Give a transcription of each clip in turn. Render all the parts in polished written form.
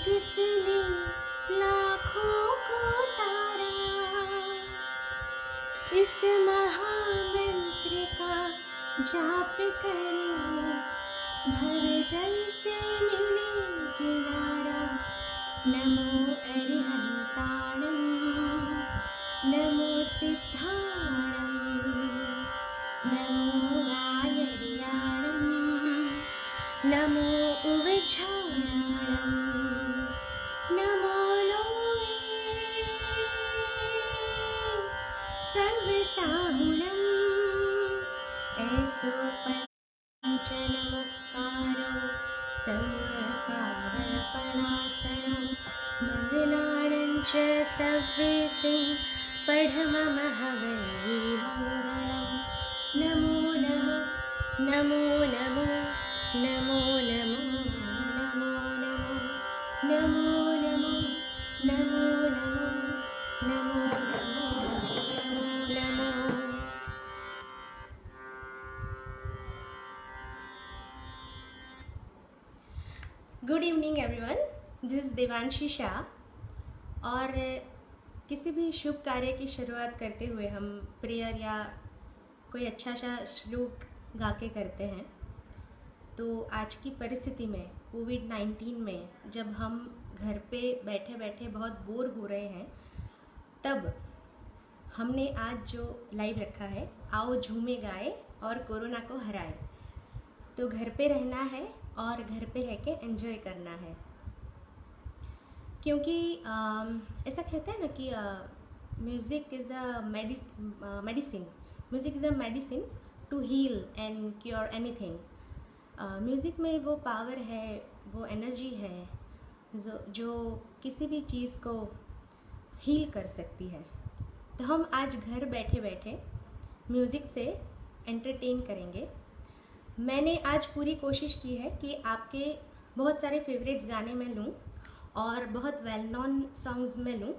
जिसने लाखों को तारा, इस महामंत्र का जाप करे, भव जल से मिले किनारा। नमो अरिहंताणं, नमो सिद्धाणं, नमो आयर्याणं, नमो उवझायाणं, नमो लोये सर्वसाहुणं। ऐसो पंचनमुक्कारो सर्वपापनाशनो, मंगलाणं च सव्येसिं पढमम हवै मङ्गलम्। Namo Namo Namo Namo Namo Namo Namo Namo Namo Namo Namo Namo Namo Namo. Good evening everyone, this is Devanshi Shah. और किसी भी शुभ कार्य की शुरुआत करते हुए हम प्रेयर या कोई अच्छा सा श्लोक गा के करते हैं। तो आज की परिस्थिति में कोविड-19 में जब हम घर पे बैठे बैठे बहुत बोर हो रहे हैं, तब हमने आज जो लाइव रखा है, आओ झूमे गाए और कोरोना को हराए। तो घर पे रहना है और घर पे रह के एंजॉय करना है, क्योंकि ऐसा कहते हैं ना कि music is a medicine, music is a medicine to heal and cure anything. Music में वो पावर है, वो एनर्जी है जो किसी भी चीज़ को हील कर सकती है। तो हम आज घर बैठे बैठे म्यूज़िक से एंटरटेन करेंगे। मैंने आज पूरी कोशिश की है कि आपके बहुत सारे फेवरेट्स गाने मैं लूँ और बहुत वेल नोन सॉन्ग्स में लूँ,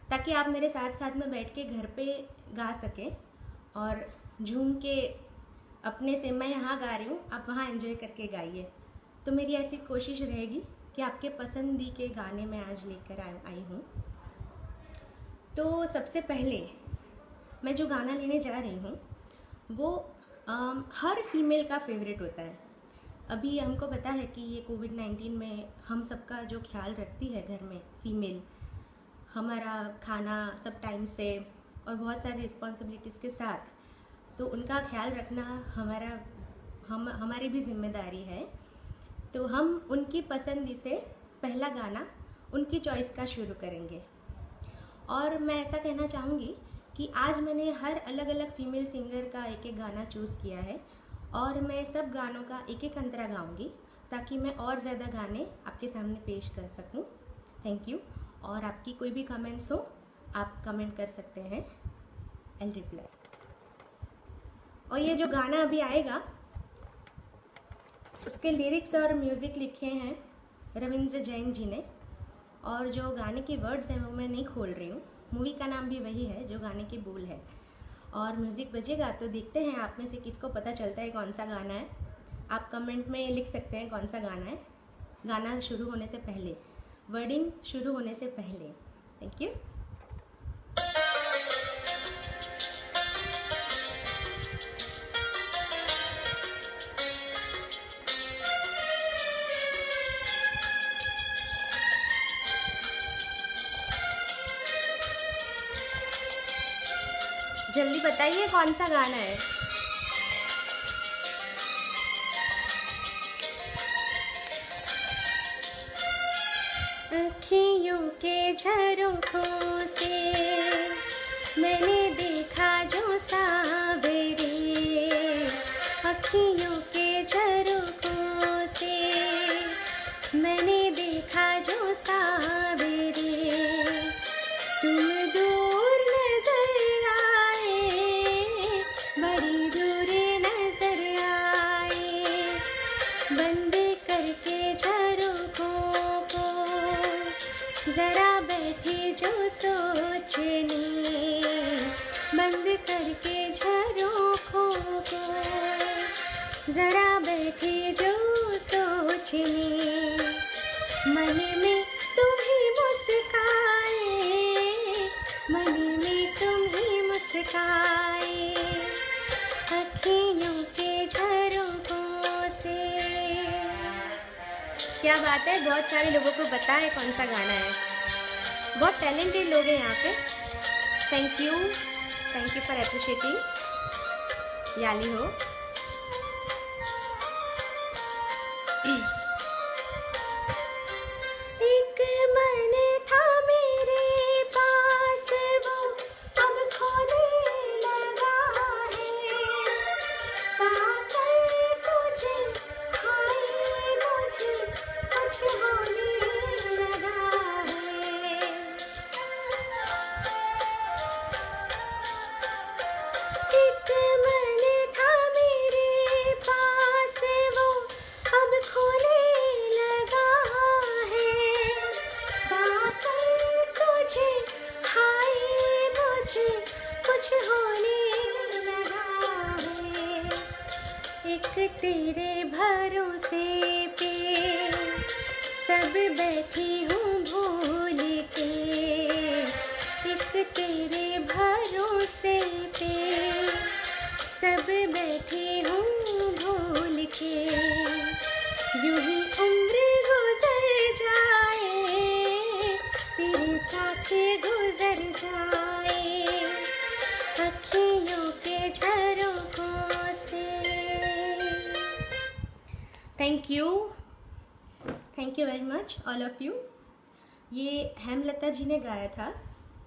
ताकि आप मेरे साथ साथ में बैठ के घर पे गा सकें और झूम के अपने से, मैं यहाँ गा रही हूँ, आप वहाँ एंजॉय करके गाइए। तो मेरी ऐसी कोशिश रहेगी कि आपके पसंदी के गाने मैं आज लेकर आई हूँ। तो सबसे पहले मैं जो गाना लेने जा रही हूँ वो हर फीमेल का फेवरेट होता है। अभी हमको पता है कि ये कोविड-19 में हम सबका जो ख्याल रखती है घर में फीमेल, हमारा खाना सब टाइम से और बहुत सारी रिस्पॉन्सिबिलिटीज़ के साथ, तो उनका ख्याल रखना हमारी भी जिम्मेदारी है। तो हम उनकी पसंद से पहला गाना उनकी चॉइस का शुरू करेंगे। और मैं ऐसा कहना चाहूँगी कि आज मैंने हर अलग अलग फीमेल सिंगर का एक एक गाना चूज़ किया है और मैं सब गानों का एक एक अंतरा गाऊंगी, ताकि मैं और ज़्यादा गाने आपके सामने पेश कर सकूं। Thank you. और आपकी कोई भी कमेंट्स हो, आप कमेंट कर सकते हैं, आई रिप्लाई। और ये जो गाना अभी आएगा उसके लिरिक्स और म्यूज़िक लिखे हैं रविंद्र जैन जी ने, और जो गाने के वर्ड्स हैं वो मैं नहीं खोल रही हूँ। मूवी का नाम भी वही है जो गाने के बोल है। और म्यूज़िक बजेगा तो देखते हैं आप में से किसको पता चलता है कौन सा गाना है। आप कमेंट में लिख सकते हैं कौन सा गाना है, गाना शुरू होने से पहले, वर्डिंग शुरू होने से पहले। Thank you. जल्दी बताइए कौन सा गाना है। अखियों के झरोखों से मैंने देखा जो सावरे, अखियों के झरोखों से मैंने देखा जो सावरे। तुम दूर नजर आए, बड़ी दूर नजर आए, बंद करके झरोखों को जरा बैठे जो सोचने, बंद करके झरोखों को जरा बैठे जो सोचने। मन में क्या बात है, बहुत सारे लोगों को पता है कौन सा गाना है। बहुत टैलेंटेड लोग हैं यहाँ पे। Thank you for appreciating. याली हो। एक मन था मेरे पास वो अब खोने लगा है, पाकर तुझे हाय मुझे कुछ होने लगा है। एक मन था मेरे पास वो अब खोने लगा है, पाकर तुझे हाय मुझे कुछ होने लगा है। एक तेरे भरोसे पे सब बैठी हूँ भूल के, एक तेरे भरोसे पे सब बैठी हूँ भूल के। यूं ही उम्र गुजर जाए, तेरे साथ गुजर जाए अखियों के झरोखों से। Thank you very much all of you. ये हेमलता जी ने गाया था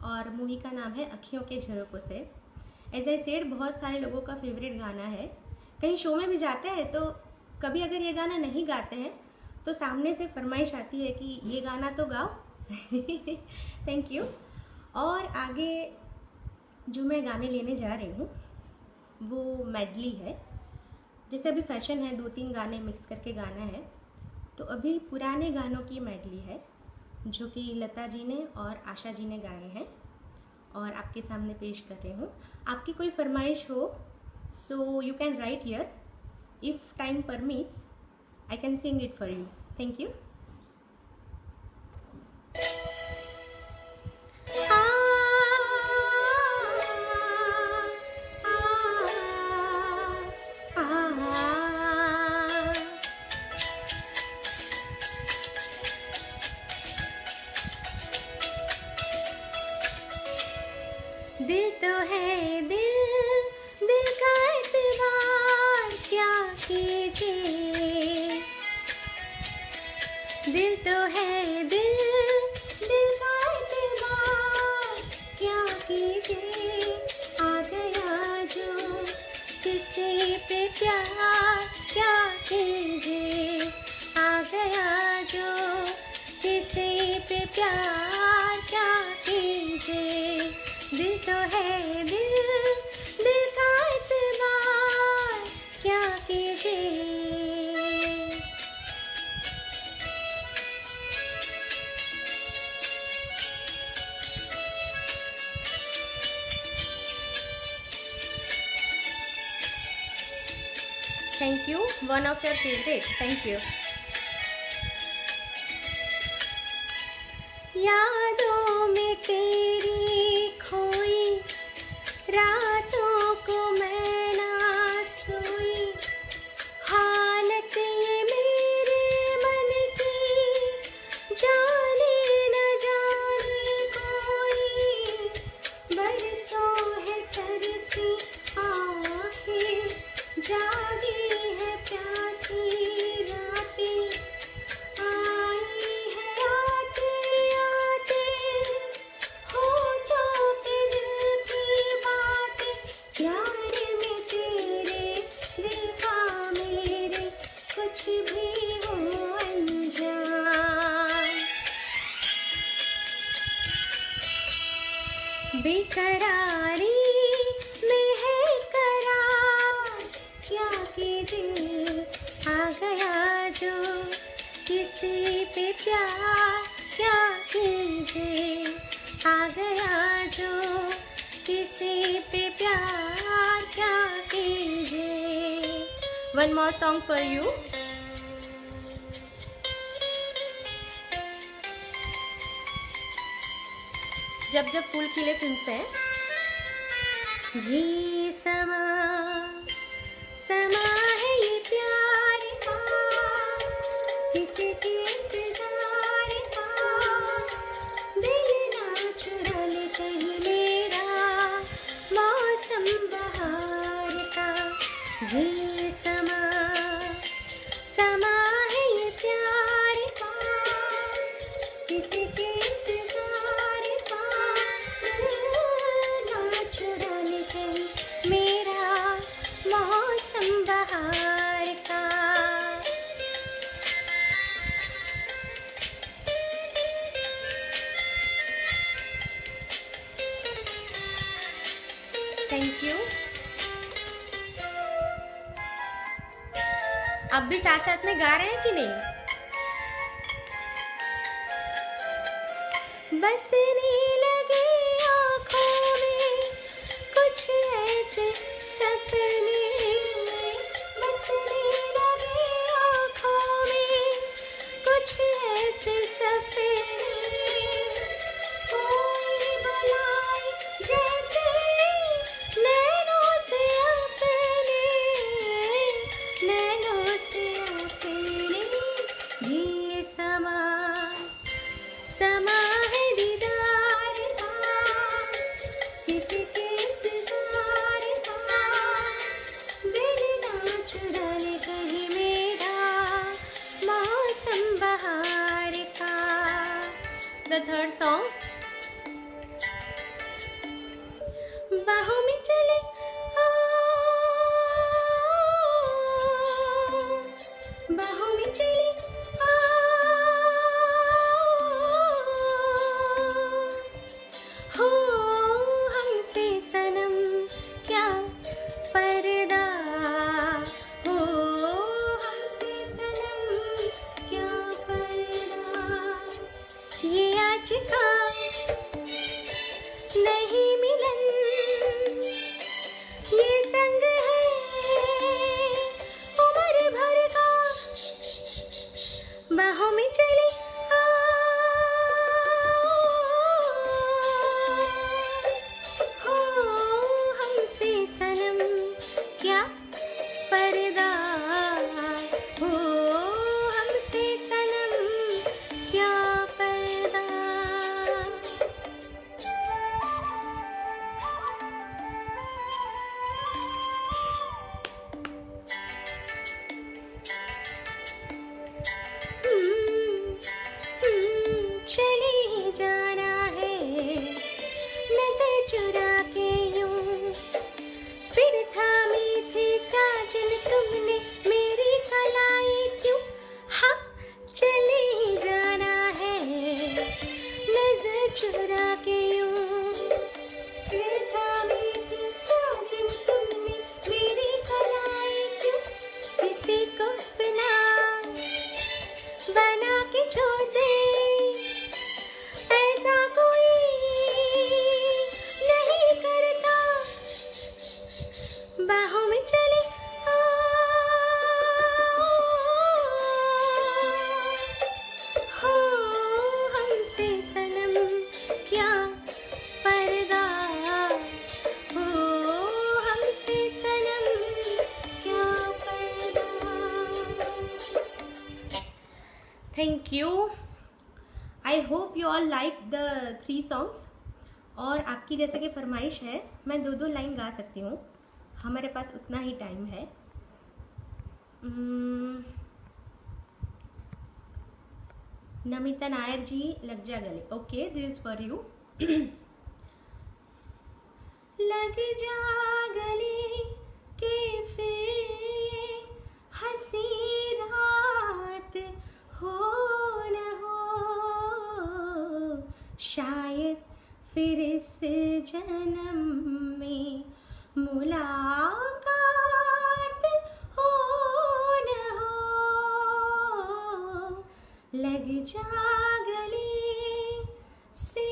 और मूवी का नाम है अखियों के झरोखों से। एज आई सेड, बहुत सारे लोगों का फेवरेट गाना है। कहीं शो में भी जाते हैं तो कभी अगर ये गाना नहीं गाते हैं तो सामने से फरमाइश आती है कि ये गाना तो गाओ। Thank you. और आगे जो मैं गाने लेने जा रही हूँ वो मेडली है। जैसे अभी फैशन है 2-3 गाने मिक्स करके गाना है, तो अभी पुराने गानों की मेडली है जो कि लता जी ने और आशा जी ने गाए हैं और आपके सामने पेश कर रही हूँ। आपकी कोई फरमाइश हो so you can write here, if time permits I can sing it for you. Thank you. दिल तो है दिल का एतबार क्या कीजिए, दिल तो है दिल का एतबार क्या कीजिए। आ गया जो किसी पे प्यार क्या कीजिए, आ गया जो किसी पे प्यार क्या कीजिए। दिल तो है दिल का एतबार क्या कीजिए। Thank you, one of your favourite. Thank you. यादों में तेरी खोई रातों को मैं ना सोई, हालत ये मेरे मन की जाने न जाने कोई। बरसों है तरसी आँखें, जागी है प्यासी रातें, आई है आते आते होठों पे दिल की बातें। प्यार में तेरे दिल का मेरे कुछ भी हो अनजान, बेकरारी में है करार क्या कीजिए। आ गया जो किसी पे प्यार क्या कीजिए, आ गया जो किसी पे प्यार क्या कीजिए। One more song for you. जब जब फूल खिले फिल्म से ये समा समा है ये प्यार का, किसी किसके इंतजार का, दिल ना चुरा ले कहीं मेरा मौसम बहार का। ये समा समा है ये प्यार का, किसके इंतजार का, दिल ना चुरा ले कहीं मेरा मौसम बहार का। Thank you. आप भी साथ साथ में गा रहे हैं कि नहीं? बसने लगे आँखों में कुछ ऐसे सपने, बसने लगे आँखों में कुछ ऐसे सपने, कोई बुलाए जैसे नैनों से अपने, नैनों से अपने। ये समा समा है दीदार का, किसके इंतजार का, दिल ना चुरा ले कहीं मेरा मौसम बहार का। The third song. बाहों में चले बाहों में चले हो हमसे सनम क्या पर्दा, हो हमसे सनम क्या पर्दा। ये आज का नहीं मिलन, ये संग है उम्र भर का। बाहों में चले हो हमसे सनम क्या पर्दा, हो हमसे सनम क्या पर्दा। चले ही जाना है नजर चुरा के यूं, फिर थामी थी साजन तुमने मेरी कलाई क्यों। हाँ चले ही जाना है नजर चुरा के यूं, फिर थामी थी साजन तुमने मेरी कलाई क्यों। किसी को अपना बना के छोड़ दे, ऐसा कोई नहीं करता। बाहों में चले हो हमसे सनम क्या पर्दा, हो हमसे सनम क्या पर्दा। Thank you. I hope you all like the 3 songs. और आपकी जैसे कि फरमाइश है मैं 2-2 लाइन गा सकती हूँ, हमारे पास उतना ही टाइम है। नमिता नायर जी, लग जा गले। Okay, this is for you. लग जा गले के फिर हंसी रात हो न हो, शायद फिर इस जन्म में मुलाकात हो न हो। लग जा गले से।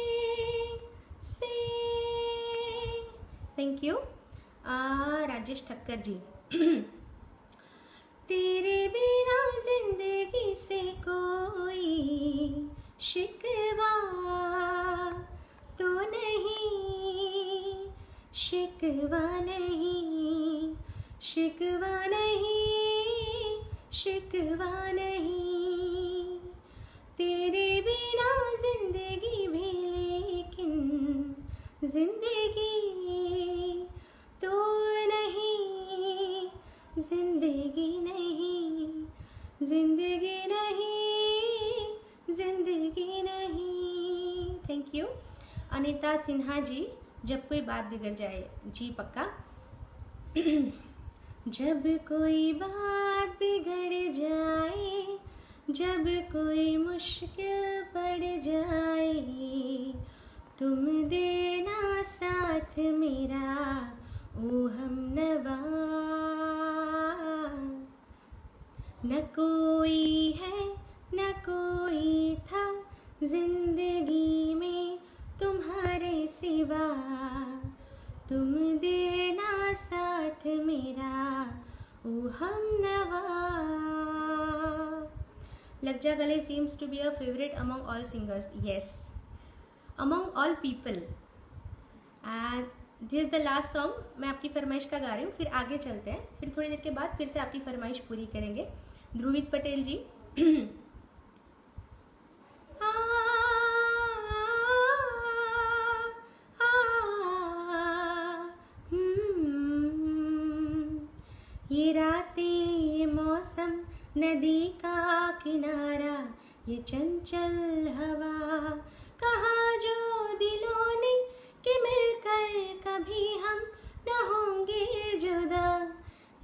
Thank you. राजेश ठक्कर जी। तेरे बिना जिंदगी से कोई शिकवा तो नहीं, शिकवा नहीं, शिकवा नहीं, शिकवा नहीं। जिंदगी तो नहीं, जिंदगी नहीं, जिंदगी नहीं, जिंदगी नहीं। Thank you. अनीता सिन्हा जी, जब कोई बात बिगड़ जाए, जी पक्का। जब कोई बात बिगड़ जाए, जब कोई मुश्किल पड़ जाए, तुम देना साथ मेरा ओ हमनवा। न कोई है न कोई था जिंदगी में तुम्हारे सिवा, तुम देना साथ मेरा ओ हमनवा। लग जा गले seems to be a favorite among all singers. Yes, among all people. And this is the last song. मैं आपकी फरमाइश का गा रही हूँ, फिर आगे चलते हैं, फिर थोड़ी देर के बाद फिर से आपकी फरमाइश पूरी करेंगे। ध्रुवित पटेल जी। ये रातें, ये मौसम, नदी का किनारा, ये चंचल हवा, कहाँ जो दिलों ने कि मिलकर कभी हम न होंगे जुदा।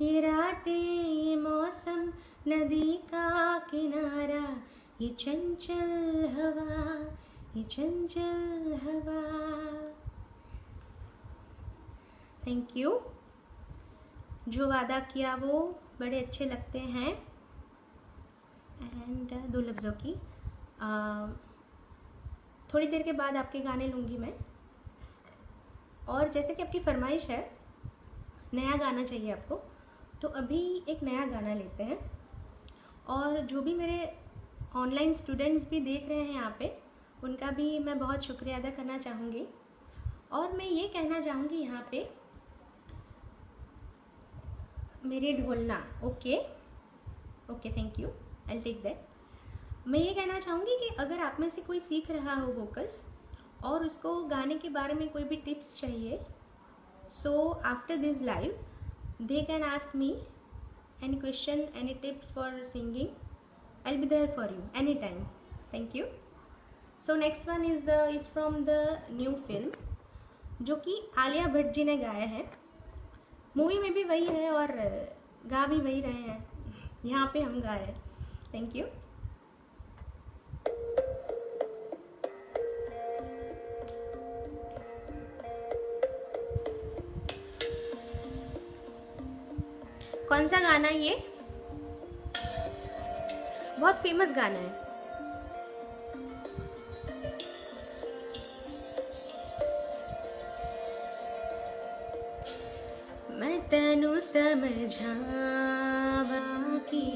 ये रातें, ये मौसम, नदी का किनारा, ये चंचल हवा, ये चंचल हवा। Thank you. जो वादा किया वो बड़े अच्छे लगते हैं। एंड दो लफ्ज़ों की थोड़ी देर के बाद आपके गाने लूँगी मैं। और जैसे कि आपकी फरमाइश है नया गाना चाहिए आपको, तो अभी एक नया गाना लेते हैं। और जो भी मेरे ऑनलाइन स्टूडेंट्स भी देख रहे हैं यहाँ पे, उनका भी मैं बहुत शुक्रिया अदा करना चाहूँगी। और मैं ये कहना चाहूँगी यहाँ पे, मेरे ढोलना, okay okay, thank you, I take that. मैं ये कहना चाहूँगी कि अगर आप में से कोई सीख रहा हो वोकल्स और उसको गाने के बारे में कोई भी टिप्स चाहिए, so after this live they can ask me any question, any tips for singing, I will be there for you any time. Thank you. So next one is from the new film, जो कि आलिया भट्ट जी ने गाया है। Movie में भी वही है और गा भी वही रहे हैं, यहाँ पे हम गा रहे हैं। Thank you. कौन सा गाना है ये? बहुत फेमस गाना है। मैं तेनू समझावा कि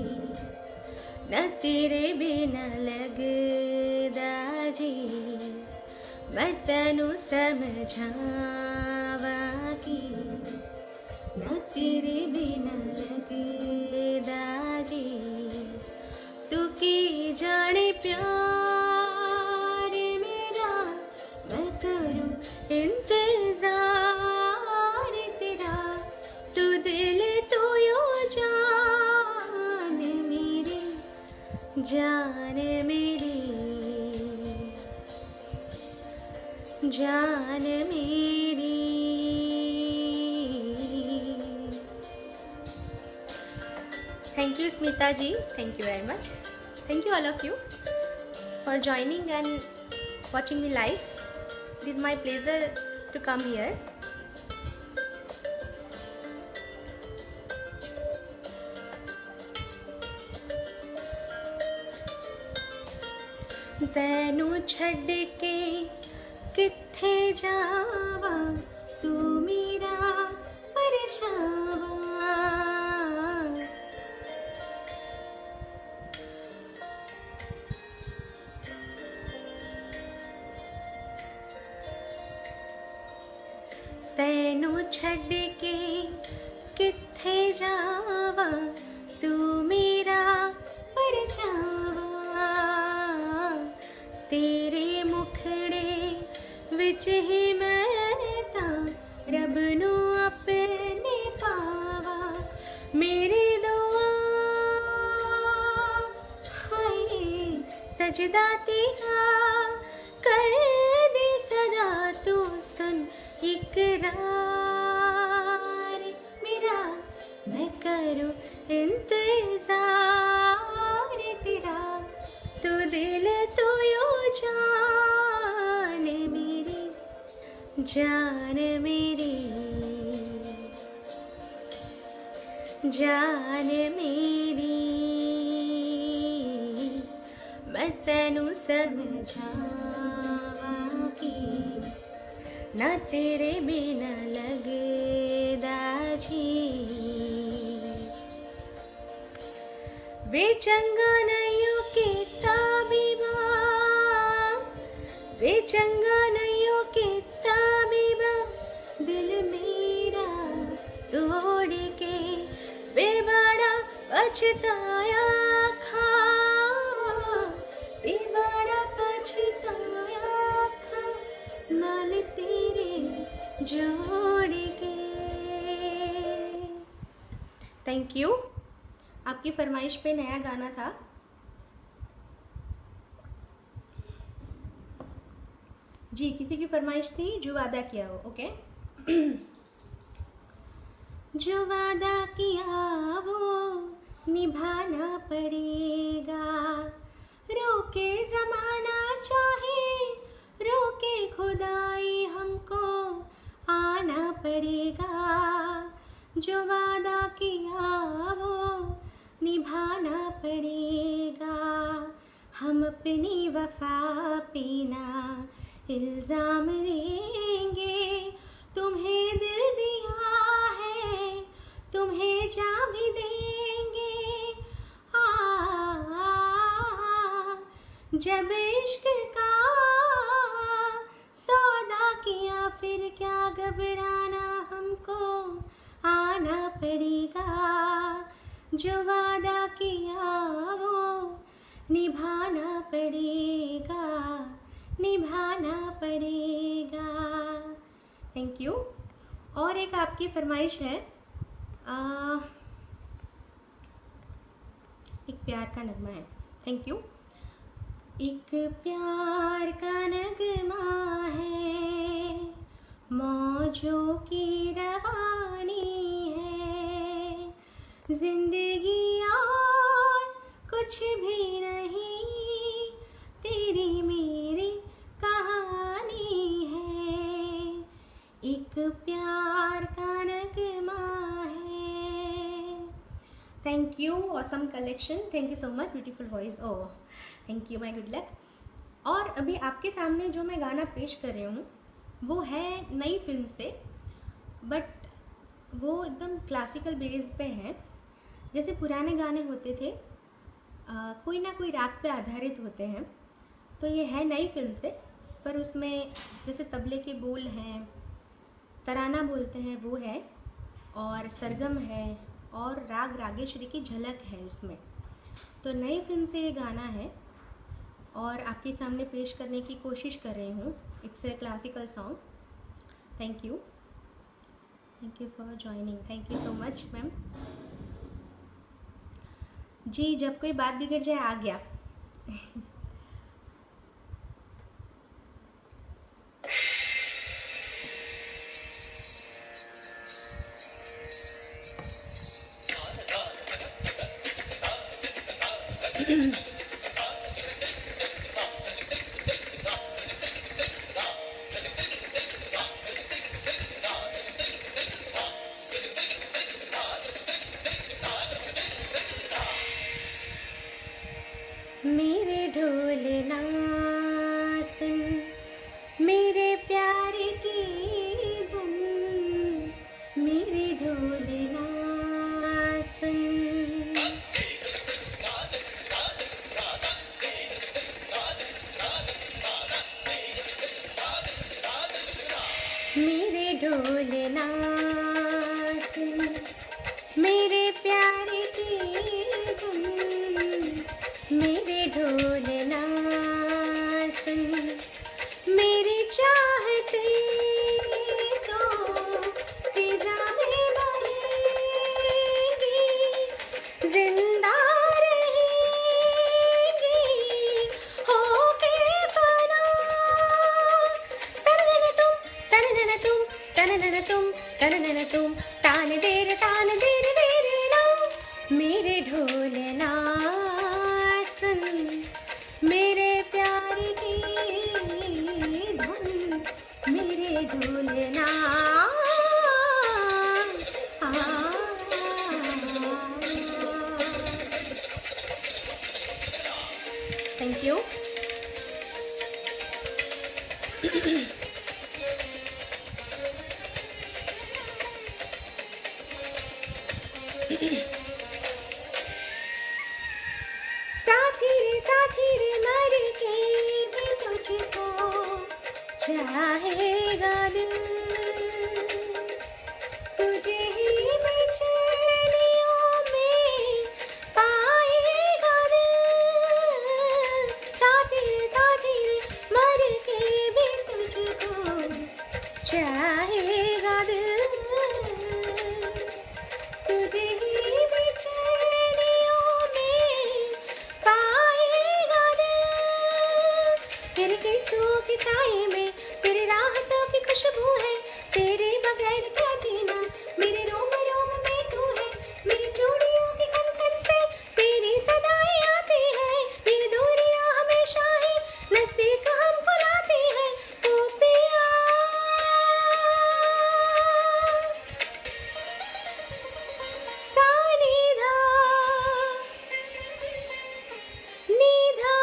न तेरे बिना लगदा जी, मैं तेनू समझावा कि न तेरे बिना लगदा जी। तू की जाने प्यार मेरा, मैं करूं इंतजार तेरा, तू दिल तो यो जान मेरी, जान मेरी, जान मेरी। Thank you Smita ji, thank you very much. Thank you all of you for joining and watching me live. It is my pleasure to come here. तैनू छड़ के किथे जावा, तू मेरा परछावा। तैनू छड़ के किथे जावा, तू मेरा परछावा। तेरे मुखड़े विच ही मैं सजदा तेरा कर दे सदा तू सुन इकरार मेरा, मैं करूँ इंतजार तेरा, तू दिल तू यो जान मेरी, जान मेरी, जान मेरी, मैं तेनू समझावांगी ना तेरे बिना लगदा जी, वे चंगा नहीं हो कीता बीबा, वे चंगा नहीं हो कीता बीबा, दिल मेरा तोड़ के वे बड़ा पछताया खा, वे बड़ा पछताया खा, नाल तेरे जोड़ के। Thank you. आपकी फरमाइश पे नया गाना था। जी, किसी की फरमाइश थी जो वादा किया हो। ओके। जो वादा किया वो निभाना पड़ेगा, रोके ज़माना चाहे रोके खुदाई हमको आना पड़ेगा, जो वादा किया वो निभाना पड़ेगा, हम अपनी वफा पे ना इल्ज़ाम देंगे, तुम्हें दिल दिया है तुम्हें जा भी देंगे, जब इश्क का सौदा किया फिर क्या घबराना, हमको आना पड़ेगा, जो वादा किया वो निभाना पड़ेगा, निभाना पड़ेगा। Thank you. और एक आपकी फरमाइश है, एक प्यार का नगमा है। Thank you. एक प्यार का नगमा है, मौजों की रवानी है, जिंदगी और कुछ भी नहीं, तेरी मेरी कहानी है, एक प्यार का नगमा है। Thank you. Awesome collection. Thank you so much. Beautiful voice. Oh, thank you. My good luck. और अभी आपके सामने जो मैं गाना पेश कर रही हूँ वो है नई फिल्म से, बट वो एकदम क्लासिकल बेस पे है। जैसे पुराने गाने होते थे, कोई ना कोई राग पे आधारित होते हैं, तो ये है नई फिल्म से, पर उसमें जैसे तबले के बोल हैं, तराना बोलते हैं वो है, और सरगम है, और राग रागेश्वरी की झलक है उसमें। तो नई फिल्म से ये गाना है और आपके सामने पेश करने की कोशिश कर रही हूँ। It's a classical song. Thank you for joining. Thank you so much ma'am. जी, जब कोई बात बिगड़ जाए आ गया। मेरे ढोल ना सुन, मेरे प्यार की धुन, मेरे ढोल ना सुन, मेरे ढोल ना सुन, मेरे प्यार की धुन, मेरे ढोल ना सुन, मेरी चाहते तो फिजा में बहेगी, जिंदा रहेगी, तन तुम तान देर ना मेरे ढोलना सुन मेरे प्यार की धुन मेरे ढोलना थैंक यू। साथी रे मर के भी तुझको चाहेगा दिल तुझे ही बेचैनियों में पाएगा दिल साथी रे मर के भी तुझको चाहेगा दिल तुझे ही बेचैनियों में पाएगा दिल तेरे केसों के साए में तेरे राहतों की खुशबू है तेरे बगैर क्या जीना मेरे रोम रोम में तू है मेरी चूड़ियों की खन खन से तेरी सदाएं आती है ये दूरियां हमेशा ही नजदीक हमको लाती है ओ पिया सानिधा निधा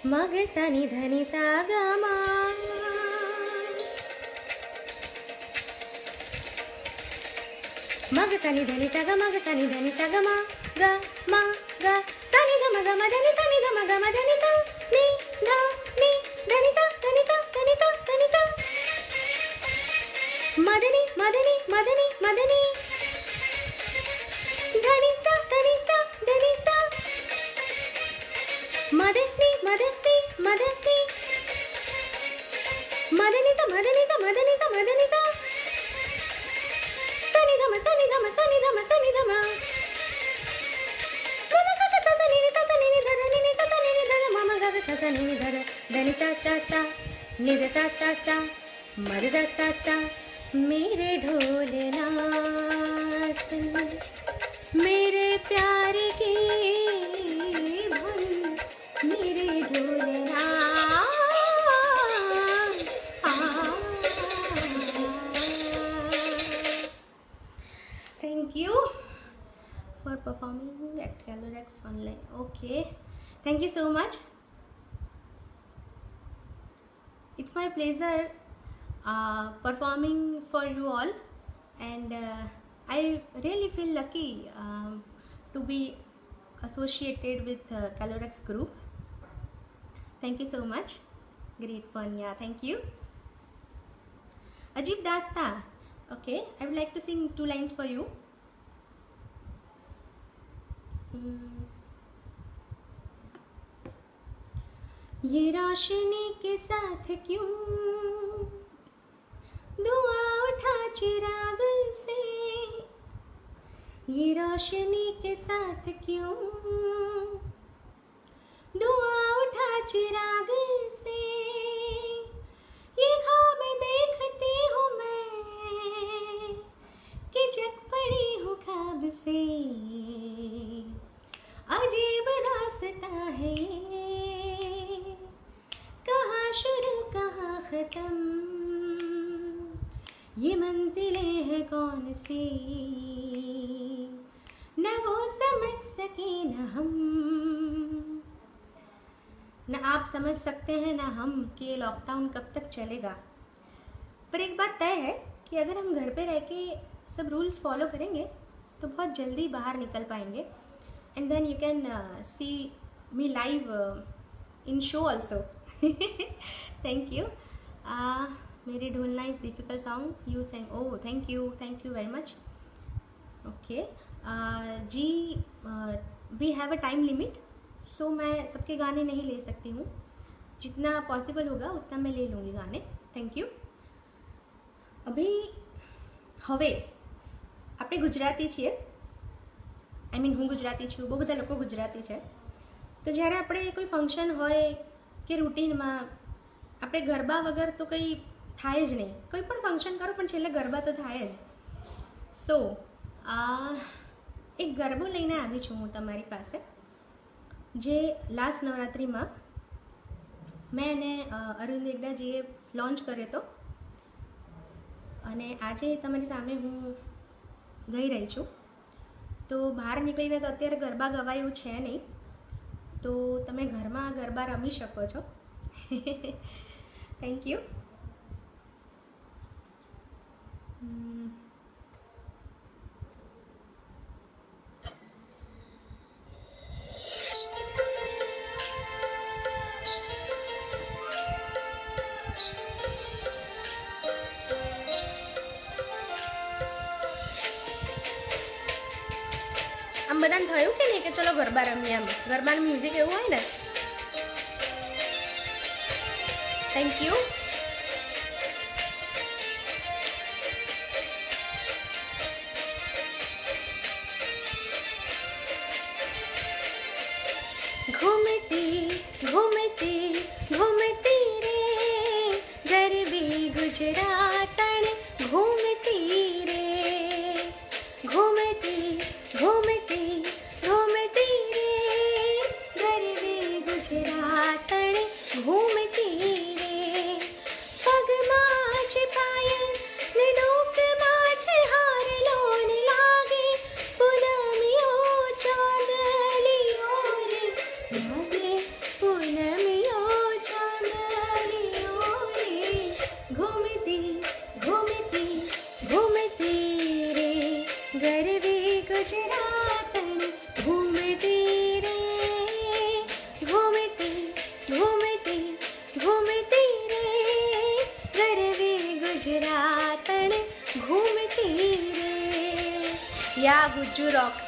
मग सनि धनि सा ग मा मग सनि धनि सा ग मग सनि धनि सा ग मा ग सनि ध म ग म धनि सनि ध म ग म धनि सा नि ध नि धनि सा धनि सा धनि सा धनि सा मदनी मदनी मदनी मदनी धनि सा धनि सा धनि सा मदनी मदनी मदनी मदनी सा मदनी सा मदनी सा मदनी सा सनि ध म सनि ध म सनि ध म सनि ध म म ग ग सा सनि नि सा सनि नि ध धनि नि सा सनि नि ध म म ग ग सा सनि नि ध ध धनि सा नि ध सा म ध सा मेरे ढोलना सुन मेरे प्यार की धुन मेरे ढोलना Thank you for performing at Calorex Online. Okay, thank you so much. It's my pleasure performing for you all, and I really feel lucky to be associated with Calorex group. Thank you so much. Great fun, yeah, thank you. Ajib Dasta. Okay, I would like to sing 2 lines for you. ये रोशनी के साथ क्यों दुआ उठा चिराग से ये रोशनी के साथ क्यों दुआ उठा चिराग से ये ख्वाब देखती हूँ मैं कि जग पड़ी हूँ ख्वाब से अजीब रास्ता है ये कहाँ शुरू कहाँ ख़त्म ये मंजिलें हैं कौन सी न वो समझ सके न हम न आप समझ सकते हैं ना हम कि लॉकडाउन कब तक चलेगा। पर एक बात तय है कि अगर हम घर पे रह के सब रूल्स फॉलो करेंगे तो बहुत जल्दी बाहर निकल पाएंगे and then you can see me live in show also. Thank you. मेरे ढोलना is difficult song you sang. Oh thank you very much. Okay जी, we have a time limit, so मैं सबके गाने नहीं ले सकती हूँ, जितना पॉसिबल होगा उतना मैं ले लूँगी गाने। Thank you. अभी હવે આપણે ગુજરાતી છીએ, આઈ મીન હું ગુજરાતી છું, બહુ બધા લોકો ગુજરાતી છે, તો જ્યારે આપણે કોઈ ફંક્શન હોય કે રૂટીનમાં આપણે ગરબા વગર તો કંઈ થાય જ નહીં. કોઈ પણ ફંક્શન કરો પણ છેલ્લે ગરબા તો થાય જ. સો એક ગરબો લઈને આવી છું હું તમારી પાસે, જે લાસ્ટ નવરાત્રિમાં મેં અને અરવિંદ એગડાજીએ લોન્ચ કર્યો હતો, અને આજે તમારી સામે હું ગઈ રહી છું. તો બહાર નીકળીને તો અત્યારે ગરબા ગવાયું છે નહીં, તો તમે ઘરમાં ગરબા રમી શકો છો. Thank you. આમ બધાને થયું કે નહીં કે ચલો ગરબા રમીએ? આમ ગરબાનું મ્યુઝિક એવું હોય ને. Thank you. ઘૂમતી ઘૂમતી ઘૂમતી રે ગરબી ગુજરાતણ ઘૂમતી રે, ઘૂમતી ઘૂમતી ઘૂમતી રે ગરબી ગુજરાતણ ઘૂમતી રે. પગમાં છે પાયલ ને ડોકમાં છે હાર, લોન લાગે પૂનમિયો ચાંદલિયો રે, લાગે પૂનમિયો ચાંદલિયો રે. ઘૂમતી ઘૂમતી ઘૂમતી રે ગરબી ગુજરાતણ ઘૂમતી રે, ઘૂમતી ઘૂમતી ઘૂમતી રે ગરબી ગુજરાતણ ઘૂમતી રે. યા ગુજ્જુ રોક્સ.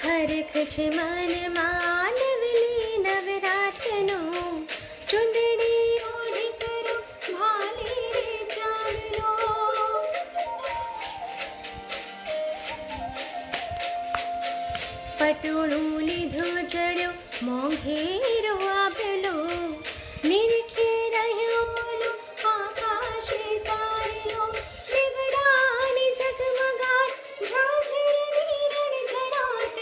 હરખ છે મન માનવલી નવરાતનો, ચુંદડી ઓઢી કરો ભાલે રે ચાંદલો. પટોળું લીધું ચડ્યો મોંઘેરો આભલો, નિરખી રહ્યો બોલો આકાશે તારલો. દીવડાની ઝગમગાટ ઝાંઝરની રણઝડાટ,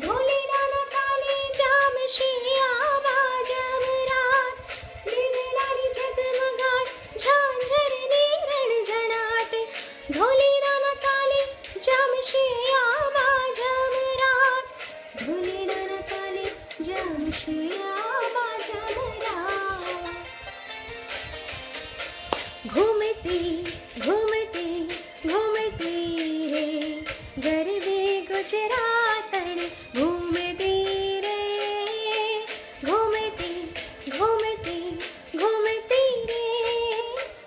ઢોલીડાના તાલે જામશે આવાજ અમરાત. દીવડાની ઝગમગાટ ઝાંઝરની રણઝડાટ, ઢોલીડાના તાલે જામશે આવાજ અમરાત. ઢોલીડાના તાલે જામશે આવાજ અમરાત. ઘૂમતી ઘૂમતી ઘૂમતી રે ગરબી ગુજરાતણ ઘૂમતી રે, ઘૂમતી ઘૂમતી ઘૂમતી રે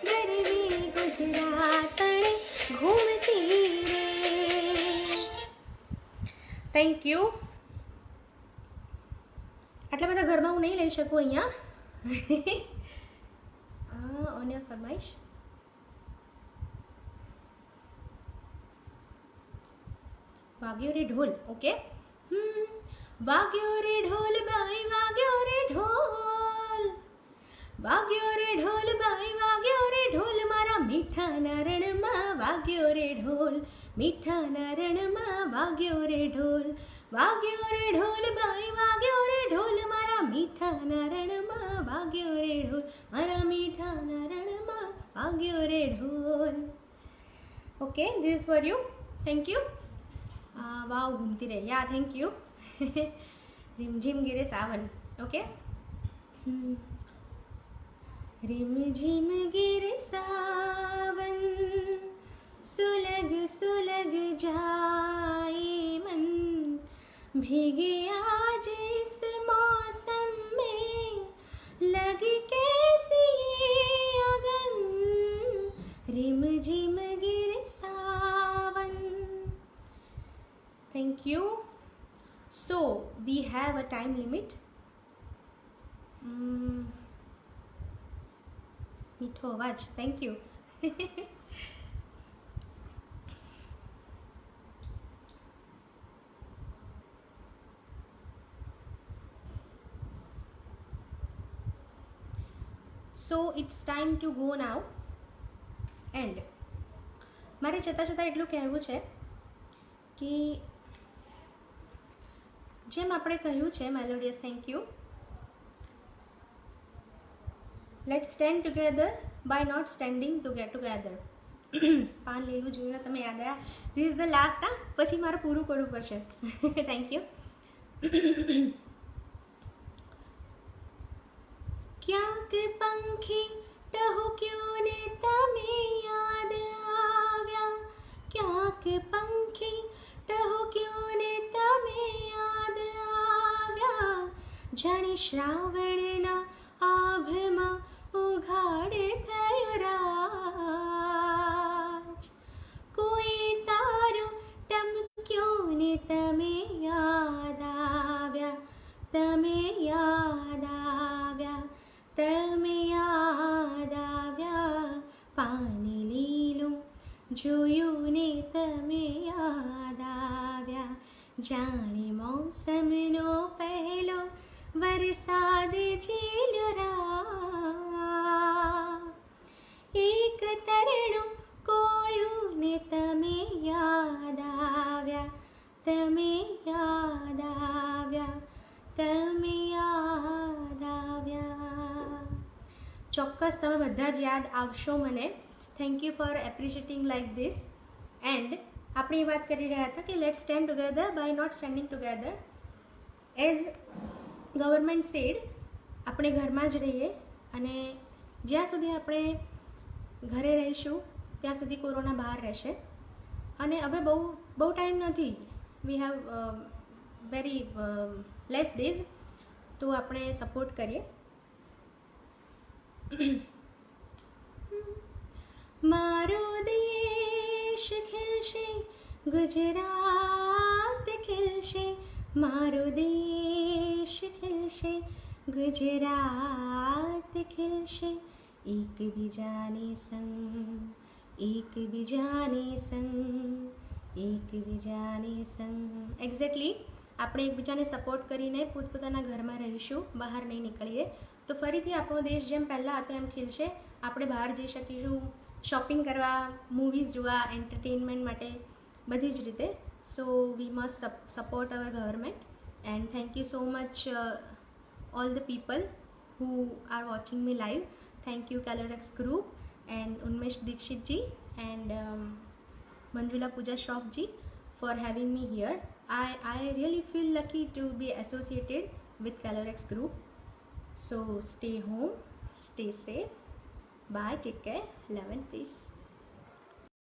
ગરબી ગુજરાતણ ઘૂમતી રે. Thank you. આટલા બધા ગરબા હું નહીં લઈ શકું અહીંયા. ઓન યોર ફરમાઈશ. વાગ્યો રે ઢોલ. ઓકે. વાગ્યો રે ઢોલ બાઈ વાગ્યો રે ઢોલ, વાગ્યો રે ઢોલ બાઈ વાગ્યો રે ઢોલ, મારા મીઠાના રણમાં વાગ્યો રે ઢોલ, મીઠાના રણમાં વાગ્યો રે ઢોલ. વાગ્યો રે ઢોલ બાઈ વાગ્યો રે ઢોલ, મારા મીઠાના રણમાં વાગ્યો રે ઢોલ, મારા મીઠાના રણમાં વાગ્યો રે ઢોલ. Okay, this for you. Thank you. Wow ઘૂમતી રહે. Yeah thank you. रिमझिम गिरे सावन. ओके. रिमझिम गिरे सावन, सुलग सुलग जाए मन, भीगे आज इस मौसम में, लगी कैसी अगन. रिम झिम गिर सावन. Thank you. So we have a time limit. મીઠો અવાજ. Thank you. So it's time to go now. And મારે જતાં જતાં એટલું કહેવું છે કે જેમ આપણે કહ્યું છે melodious thank you, let's stand together by not standing together. પાન લેવું જોયું ને તમે યાદ આવ્યા. This is the last. પછી મારે પૂરું કરવું પડશે. Thank you. ક્યાંક પંખી ટહુક્યો ને તમે યાદ આવ્યા. ક્યાંક પંખી ટહુક્યો ને તમે યાદ આવ્યા. જાણે શ્રાવણના આભમાં ઉઘાડે થયો રાજ. કોઈ તારો ટમક્યો ને તમે યાદ આવ્યા. તમે યાદ આવ્યા. તમે યાદ આવ્યા. પાણી લીલું જોયું ને તમે યાદ આવ્યા. જાણે મોસમનો પહેલો વરસાદ ઝીલ્યો રા. એક તરણું કોળ્યું ને તમે યાદ આવ્યા. તમે યાદ આવ્યા. તમે યાદ આવ્યા. ચોક્કસ તમે બધા જ યાદ આવશો મને. Thank you for appreciating like this. And આપણે એ વાત કરી રહ્યા હતા કે let's stand together by not standing together. As government said આપણે ઘરમાં જ રહીએ અને જ્યાં સુધી આપણે ઘરે રહીશું ત્યાં સુધી કોરોના બહાર રહેશે. અને હવે બહુ ટાઈમ નથી. We have very less days. તો આપણે સપોર્ટ કરીએ. મારો દેશ ખિલશે, ગુજરાત ખિલશે. મારો દેશ ખિલશે, ગુજરાત ખિલશે. એકબીજાને સંગ, એકબીજાને સંગ, એકબીજાને સંગ. એક્ઝેક્ટલી આપણે એકબીજાને સપોર્ટ કરીને પોતપોતાના ઘરમાં રહીશું, બહાર નહીં નીકળીએ તો ફરીથી આપણો દેશ જેમ પહેલાં હતો એમ ખીલશે. આપણે બહાર જઈ શકીશું, શોપિંગ કરવા, મૂવીઝ જોવા, એન્ટરટેનમેન્ટ માટે, બધી જ રીતે. So we must support our government. And thank you so much all the people who are watching me live. Thank you Calorex Group and Unmesh Dikshit ji and Manjula Pooja Shroff ji for having me here. I really feel lucky to be associated with Calorex Group. So stay home, stay safe. Bye, take care, love and peace.